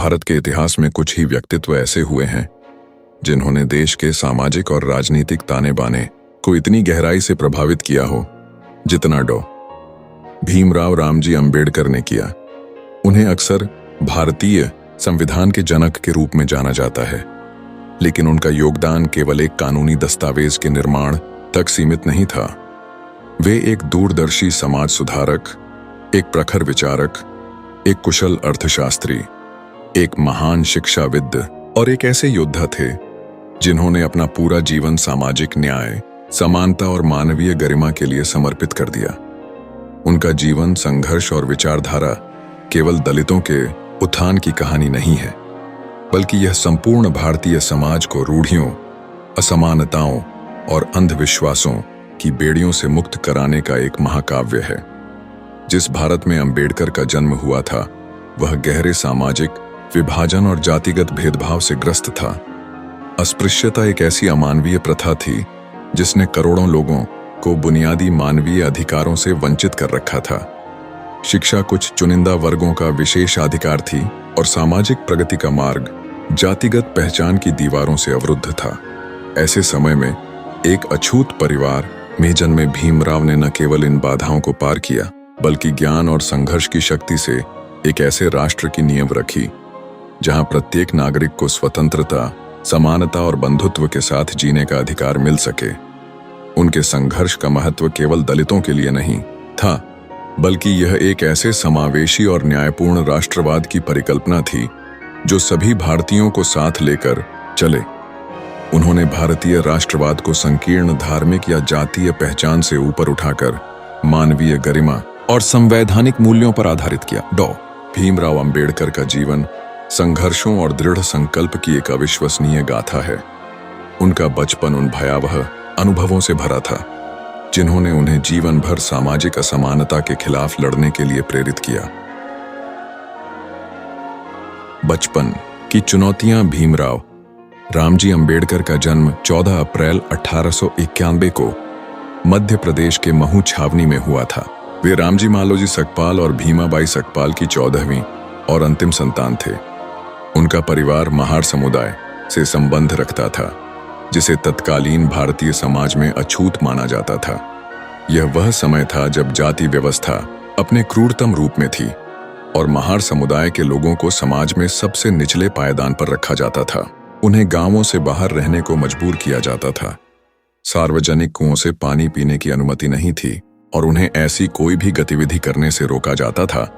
भारत के इतिहास में कुछ ही व्यक्तित्व ऐसे हुए हैं जिन्होंने देश के सामाजिक और राजनीतिक ताने बाने को इतनी गहराई से प्रभावित किया हो जितना डॉ भीमराव रामजी अंबेडकर ने किया। उन्हें अक्सर भारतीय संविधान के जनक के रूप में जाना जाता है, लेकिन उनका योगदान केवल एक कानूनी दस्तावेज के निर्माण तक सीमित नहीं था। वे एक दूरदर्शी समाज सुधारक, एक प्रखर विचारक, एक कुशल अर्थशास्त्री, एक महान शिक्षाविद और एक ऐसे योद्धा थे जिन्होंने अपना पूरा जीवन सामाजिक न्याय, समानता और मानवीय गरिमा के लिए समर्पित कर दिया। उनका जीवन, संघर्ष और विचारधारा केवल दलितों के उत्थान की कहानी नहीं है, बल्कि यह संपूर्ण भारतीय समाज को रूढ़ियों, असमानताओं और अंधविश्वासों की बेड़ियों से मुक्त कराने का एक महाकाव्य है। जिस भारत में अंबेडकर का जन्म हुआ था, वह गहरे सामाजिक विभाजन और जातिगत भेदभाव से ग्रस्त था। अस्पृश्यता एक ऐसी अमानवीय प्रथा थी जिसने करोड़ों लोगों को बुनियादी मानवीय अधिकारों से वंचित कर रखा था। शिक्षा कुछ चुनिंदा वर्गों का विशेष अधिकार थी और सामाजिक प्रगति का मार्ग जातिगत पहचान की दीवारों से अवरुद्ध था। ऐसे समय में एक अछूत परिवार में जन्मे भीमराव ने न केवल इन बाधाओं को पार किया, बल्कि ज्ञान और संघर्ष की शक्ति से एक ऐसे राष्ट्र की नींव रखी जहां प्रत्येक नागरिक को स्वतंत्रता, समानता और बंधुत्व के साथ जीने का अधिकार मिल सके। उनके संघर्ष का महत्व केवल दलितों के लिए नहीं था, बल्कि यह एक ऐसे समावेशी और न्यायपूर्ण राष्ट्रवाद की परिकल्पना थी जो सभी भारतीयों को साथ लेकर चले। उन्होंने भारतीय राष्ट्रवाद को संकीर्ण धार्मिक या जातीय पहचान से ऊपर उठाकर मानवीय गरिमा और संवैधानिक मूल्यों पर आधारित किया। डॉ भीमराव अंबेडकर का जीवन संघर्षों और दृढ़ संकल्प की एक अविश्वसनीय गाथा है। उनका बचपन उन भयावह अनुभवों से भरा था जिन्होंने उन्हें जीवन भर सामाजिक असमानता के खिलाफ लड़ने के लिए प्रेरित किया। बचपन की चुनौतियां। भीमराव रामजी अंबेडकर का जन्म 14 अप्रैल 1891 को मध्य प्रदेश के महू छावनी में हुआ था। वे रामजी मालोजी सकपाल और भीमाबाई सकपाल की 14वीं और अंतिम संतान थे। उनका परिवार महार समुदाय से संबंध रखता था, जिसे तत्कालीन भारतीय समाज में अछूत माना जाता था। यह वह समय था जब जाति व्यवस्था अपने क्रूरतम रूप में थी और महार समुदाय के लोगों को समाज में सबसे निचले पायदान पर रखा जाता था। उन्हें गांवों से बाहर रहने को मजबूर किया जाता था। सार्वजनिक कुओं से पानी पीने की अनुमति नहीं थी और उन्हें ऐसी कोई भी गतिविधि करने से रोका जाता था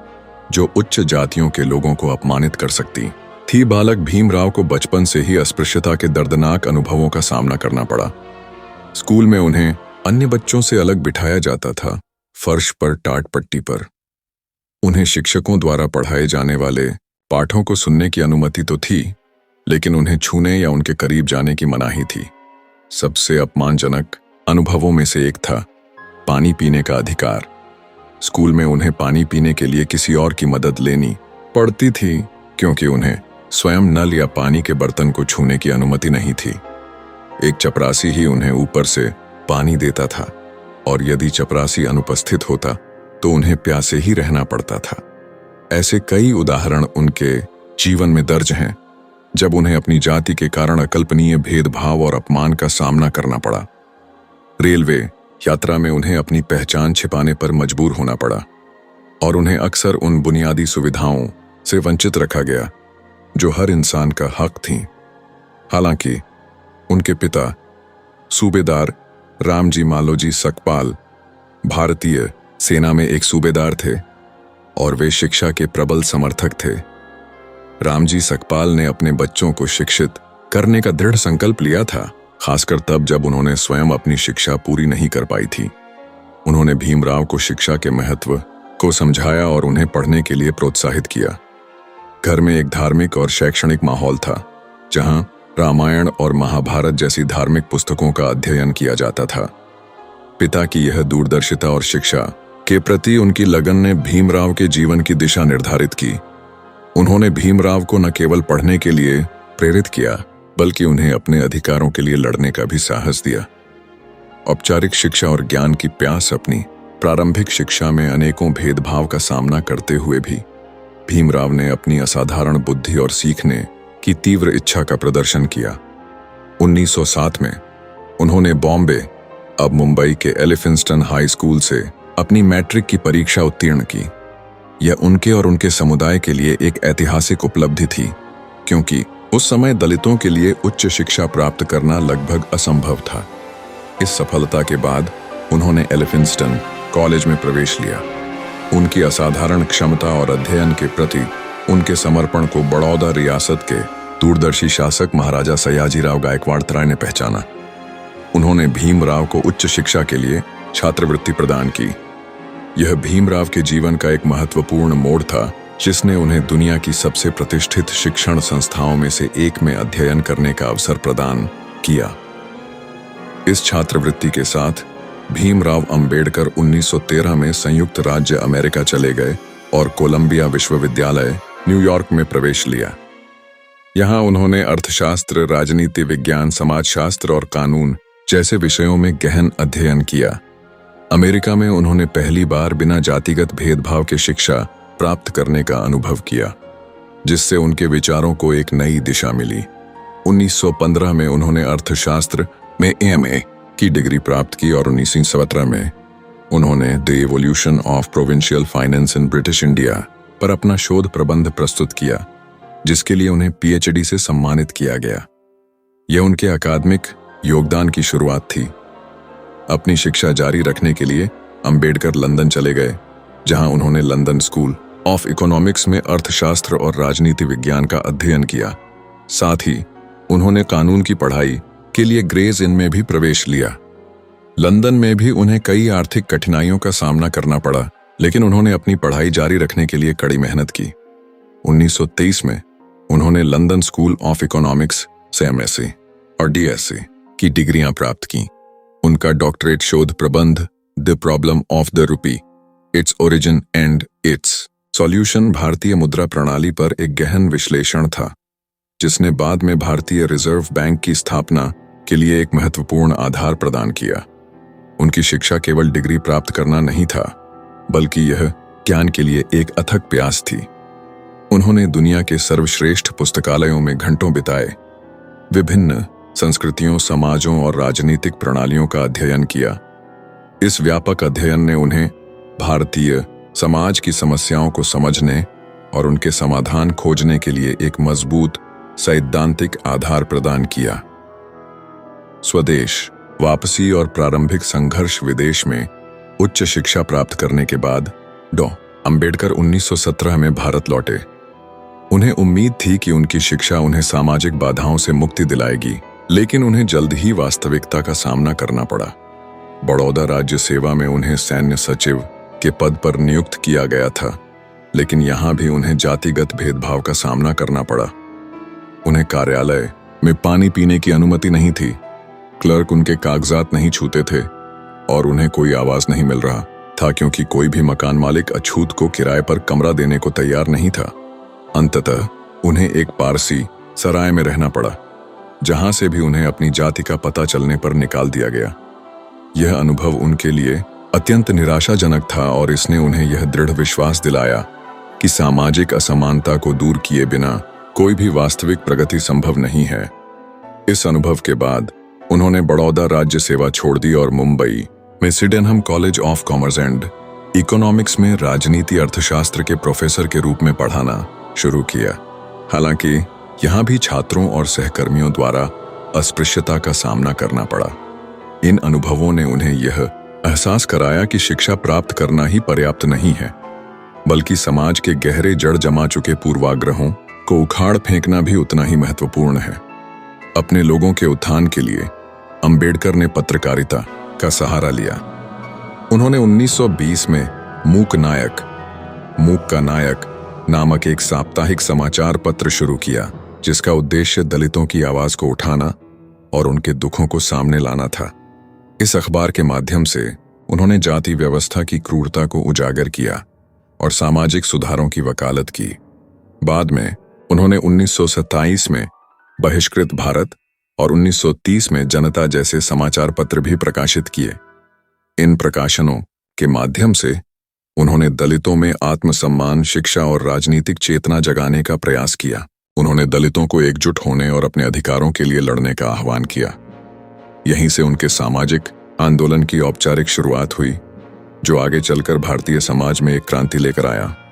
जो उच्च जातियों के लोगों को अपमानित कर सकती थी। बालक भीमराव को बचपन से ही अस्पृश्यता के दर्दनाक अनुभवों का सामना करना पड़ा। स्कूल में उन्हें अन्य बच्चों से अलग बिठाया जाता था, फर्श पर, टाट पट्टी पर। उन्हें शिक्षकों द्वारा पढ़ाए जाने वाले पाठों को सुनने की अनुमति तो थी, लेकिन उन्हें छूने या उनके करीब जाने की मनाही थी। सबसे अपमानजनक अनुभवों में से एक था पानी पीने का अधिकार। स्कूल में उन्हें पानी पीने के लिए किसी और की मदद लेनी पड़ती थी, क्योंकि उन्हें स्वयं नल या पानी के बर्तन को छूने की अनुमति नहीं थी। एक चपरासी ही उन्हें ऊपर से पानी देता था और यदि चपरासी अनुपस्थित होता तो उन्हें प्यासे ही रहना पड़ता था। ऐसे कई उदाहरण उनके जीवन में दर्ज हैं जब उन्हें अपनी जाति के कारण अकल्पनीय भेदभाव और अपमान का सामना करना पड़ा। रेलवे यात्रा में उन्हें अपनी पहचान छिपाने पर मजबूर होना पड़ा और उन्हें अक्सर उन बुनियादी सुविधाओं से वंचित रखा गया जो हर इंसान का हक थी। हालांकि उनके पिता सूबेदार रामजी मालोजी सकपाल भारतीय सेना में एक सूबेदार थे और वे शिक्षा के प्रबल समर्थक थे। रामजी सकपाल ने अपने बच्चों को शिक्षित करने का दृढ़ संकल्प लिया था, खासकर तब जब उन्होंने स्वयं अपनी शिक्षा पूरी नहीं कर पाई थी। उन्होंने भीमराव को शिक्षा के महत्व को समझाया और उन्हें पढ़ने के लिए प्रोत्साहित किया। घर में एक धार्मिक और शैक्षणिक माहौल था, जहां रामायण और महाभारत जैसी धार्मिक पुस्तकों का अध्ययन किया जाता था। पिता की यह दूरदर्शिता और शिक्षा के प्रति उनकी लगन ने भीमराव के जीवन की दिशा निर्धारित की। उन्होंने भीमराव को न केवल पढ़ने के लिए प्रेरित किया, बल्कि उन्हें अपने अधिकारों के लिए लड़ने का भी साहस दिया। औपचारिक शिक्षा और ज्ञान की प्यास अपनी प्रारंभिक शिक्षा में अनेकों भेदभाव का सामना करते हुए भी भीमराव ने अपनी असाधारण बुद्धि और सीखने की तीव्र इच्छा का प्रदर्शन किया। 1907 में उन्होंने बॉम्बे, अब मुंबई के एलिफिंस्टन हाई स्कूल से अपनी मैट्रिक की परीक्षा उत्तीर्ण की। यह उनके और उनके समुदाय के लिए एक ऐतिहासिक उपलब्धि थी, क्योंकि उस समय दलितों के लिए उच्च शिक्षा प्राप्त करना लगभग असंभव था। इस सफलता के बाद उन्होंने एलिफिंस्टन कॉलेज में प्रवेश लिया। उनकी असाधारण क्षमता और अध्ययन के प्रति उनके समर्पण को बड़ौदा रियासत के दूरदर्शी शासक महाराजा सयाजीराव गायकवाड़ तराय ने पहचाना। उन्होंने भीमराव को उच्च शिक्षा के लिए छात्रवृत्ति प्रदान की। यह भीमराव के जीवन का एक महत्वपूर्ण मोड़ था, जिसने उन्हें दुनिया की सबसे प्रतिष्ठित शिक्षण संस्थाओं में से एक में अध्ययन करने का अवसर प्रदान किया। इस छात्रवृत्ति के साथ भीमराव अंबेडकर 1913 में संयुक्त राज्य अमेरिका चले गए और कोलंबिया विश्वविद्यालय, न्यूयॉर्क में प्रवेश लिया। यहाँ उन्होंने अर्थशास्त्र, राजनीति विज्ञान, समाजशास्त्र और कानून जैसे विषयों में गहन अध्ययन किया। अमेरिका में उन्होंने पहली बार बिना जातिगत भेदभाव के शिक्षा प्राप्त करने का अनुभव किया, जिससे उनके विचारों को एक नई दिशा मिली। 1915 में उन्होंने अर्थशास्त्र में एमए की डिग्री प्राप्त की और 1917 में उन्होंने the evolution of provincial finance in British India पर अपना शोध प्रबंध प्रस्तुत किया, जिसके लिए उन्हें पीएचडी से सम्मानित किया गया। यह उनके अकादमिक योगदान की शुरुआत थी। अपनी शिक्षा जारी रखने के लिए अंबेडकर लंदन चले गए, जहां उन्होंने लंदन स्कूल ऑफ इकोनॉमिक्स में अर्थशास्त्र और राजनीति विज्ञान का अध्ययन किया। साथ ही उन्होंने कानून की पढ़ाई के लिए ग्रेज इन में भी प्रवेश लिया। लंदन में भी उन्हें कई आर्थिक कठिनाइयों का सामना करना पड़ा, लेकिन उन्होंने अपनी पढ़ाई जारी रखने के लिए कड़ी मेहनत की। 1923 में उन्होंने लंदन स्कूल ऑफ इकोनॉमिक्स से एमएससी और डीएससी की डिग्रियां प्राप्त की। उनका डॉक्टरेट शोध प्रबंध the problem of the rupee, its origin and it's solution भारतीय मुद्रा प्रणाली पर एक गहन विश्लेषण था, जिसने बाद में भारतीय रिजर्व बैंक की स्थापना के लिए एक महत्वपूर्ण आधार प्रदान किया। उनकी शिक्षा केवल डिग्री प्राप्त करना नहीं था, बल्कि यह ज्ञान के लिए एक अथक प्यास थी। उन्होंने दुनिया के सर्वश्रेष्ठ पुस्तकालयों में घंटों बिताए, विभिन्न संस्कृतियों, समाजों और राजनीतिक प्रणालियों का अध्ययन किया। इस व्यापक अध्ययन ने उन्हें भारतीय समाज की समस्याओं को समझने और उनके समाधान खोजने के लिए एक मजबूत सैद्धांतिक आधार प्रदान किया। स्वदेश वापसी और प्रारंभिक संघर्ष। विदेश में उच्च शिक्षा प्राप्त करने के बाद डॉ. अंबेडकर 1917 में भारत लौटे। उन्हें उम्मीद थी कि उनकी शिक्षा उन्हें सामाजिक बाधाओं से मुक्ति दिलाएगी, लेकिन उन्हें जल्द ही वास्तविकता का सामना करना पड़ा। बड़ौदा राज्य सेवा में उन्हें सैन्य सचिव के पद पर नियुक्त किया गया था, लेकिन यहाँ भी उन्हें जातिगत भेदभाव का सामना करना पड़ा। उन्हें कार्यालय में पानी पीने की अनुमति नहीं थी, क्लर्क उनके कागजात नहीं छूते थे और उन्हें कोई आवाज नहीं मिल रहा था, क्योंकि कोई भी मकान मालिक अछूत को किराए पर कमरा देने को तैयार नहीं था। अंततः उन्हें एक पारसी सराय में रहना पड़ा, जहां से भी उन्हें अपनी जाति का पता चलने पर निकाल दिया गया। यह अनुभव उनके लिए अत्यंत निराशाजनक था और इसने उन्हें यह दृढ़ विश्वास दिलाया कि सामाजिक असमानता को दूर किए बिना कोई भी वास्तविक प्रगति संभव नहीं है। इस अनुभव के बाद उन्होंने बड़ौदा राज्य सेवा छोड़ दी और मुंबई में Sydenham college of commerce and economics में राजनीति अर्थशास्त्र के प्रोफेसर के रूप में पढ़ाना शुरू किया। हालांकि यहाँ भी छात्रों और सहकर्मियों द्वारा अस्पृश्यता का सामना करना पड़ा। इन अनुभवों ने उन्हें यह एहसास कराया कि शिक्षा प्राप्त करना ही पर्याप्त नहीं है, बल्कि समाज के गहरे जड़ जमा चुके पूर्वाग्रहों को उखाड़ फेंकना भी उतना ही महत्वपूर्ण है। अपने लोगों के उत्थान के लिए अंबेडकर ने पत्रकारिता का सहारा लिया। उन्होंने 1920 में मूक का नायक नामक एक साप्ताहिक समाचार पत्र शुरू किया, जिसका उद्देश्य दलितों की आवाज को उठाना और उनके दुखों को सामने लाना था। इस अखबार के माध्यम से उन्होंने जाति व्यवस्था की क्रूरता को उजागर किया और सामाजिक सुधारों की वकालत की। बाद में उन्होंने 1927 में बहिष्कृत भारत और 1930 में जनता जैसे समाचार पत्र भी प्रकाशित किए। इन प्रकाशनों के माध्यम से उन्होंने दलितों में आत्मसम्मान, शिक्षा और राजनीतिक चेतना जगाने का प्रयास किया। उन्होंने दलितों को एकजुट होने और अपने अधिकारों के लिए लड़ने का आह्वान किया। यहीं से उनके सामाजिक आंदोलन की औपचारिक शुरुआत हुई, जो आगे चलकर भारतीय समाज में एक क्रांति लेकर आया।